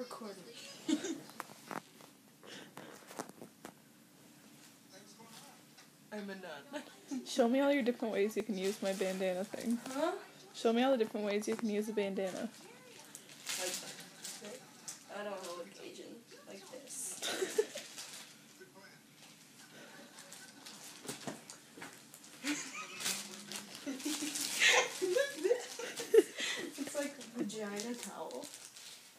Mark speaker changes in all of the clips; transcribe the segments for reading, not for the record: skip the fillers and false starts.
Speaker 1: recording. I'm a nun.
Speaker 2: Show me all your different ways you can use my bandana thing.
Speaker 1: Huh?
Speaker 2: Show me all the different ways you can use a bandana.
Speaker 1: Like, I don't know, like Asian, like this. It's like a vagina towel.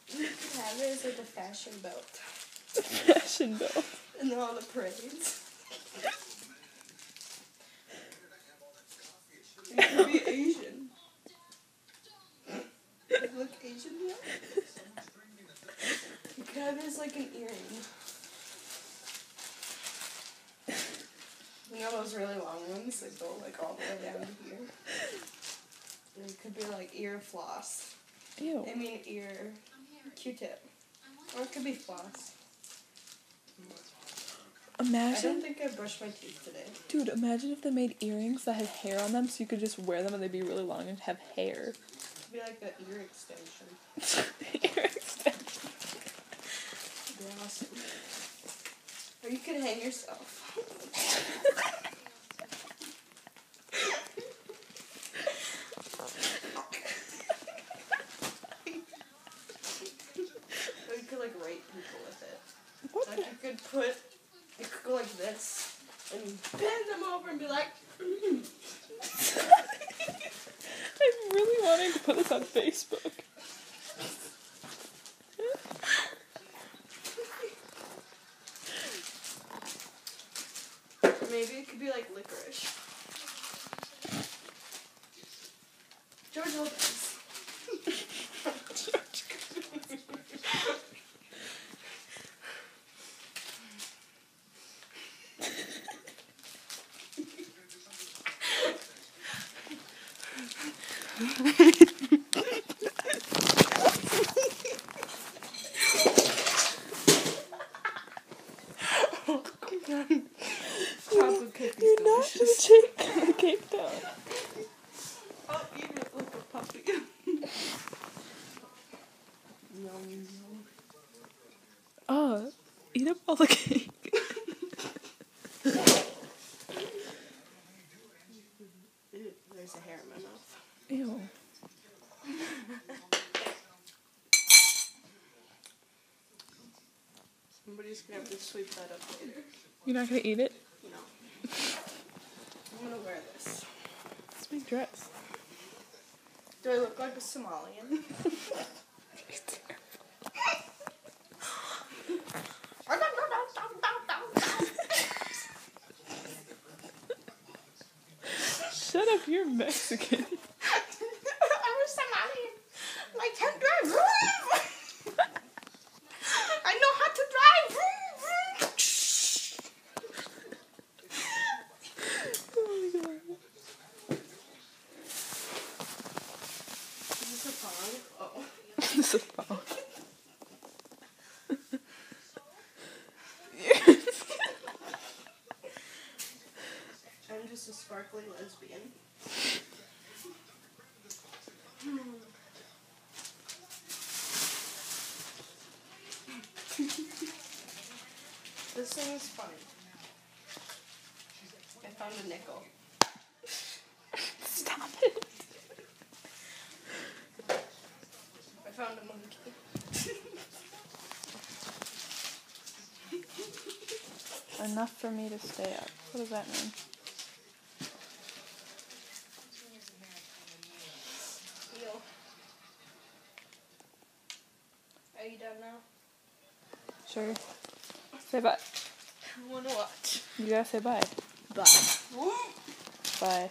Speaker 1: You could have it as like a fashion belt.
Speaker 2: Fashion belt.
Speaker 1: And all the parades. You could be Asian. You look Asian now? You could have it as like an earring. You know those really long ones that go like all the way down to here? And it could be like ear floss.
Speaker 2: Ew.
Speaker 1: I mean ear Q-tip. Or it could be floss. I don't
Speaker 2: Imagine,
Speaker 1: think I brushed my teeth today.
Speaker 2: dude, imagine if they made earrings that had hair on them so you could just wear them and they'd be really long and have hair.
Speaker 1: It'd be like an ear extension.
Speaker 2: Ear extension.
Speaker 1: It'd be awesome. Or you could hang yourself. Or you could like rape people with it.
Speaker 2: What
Speaker 1: Like
Speaker 2: the?
Speaker 1: you could go like this and bend them over and be like,
Speaker 2: I'm really wanting to put this on Facebook.
Speaker 1: maybe it could be like licorice. George Lopez. Chocolate cake is
Speaker 2: You're not
Speaker 1: delicious.
Speaker 2: just taking the cake down.
Speaker 1: I'll eat it like a puppy. Yum.
Speaker 2: Oh, eat up all the cake.
Speaker 1: Ew, there's a hair in my mouth.
Speaker 2: Ew.
Speaker 1: Somebody's gonna have to sweep that up later.
Speaker 2: You're not gonna eat it?
Speaker 1: No. I'm gonna wear this.
Speaker 2: It's my dress.
Speaker 1: Do I look like a Somalian?
Speaker 2: Shut up, you're Mexican.
Speaker 1: I'm a Somalian. I can drive. I know how to drive.
Speaker 2: Oh my god.
Speaker 1: Is this a phone? Oh.
Speaker 2: This is phone.
Speaker 1: I'm just a sparkly lesbian. This thing is funny. I found a nickel.
Speaker 2: Stop it.
Speaker 1: I found a monkey.
Speaker 2: Enough for me to stay up. What does that mean?
Speaker 1: Yo. Are you done now?
Speaker 2: Sure. Say bye.
Speaker 1: I wanna watch.
Speaker 2: You gotta say bye.
Speaker 1: Bye.
Speaker 2: Bye.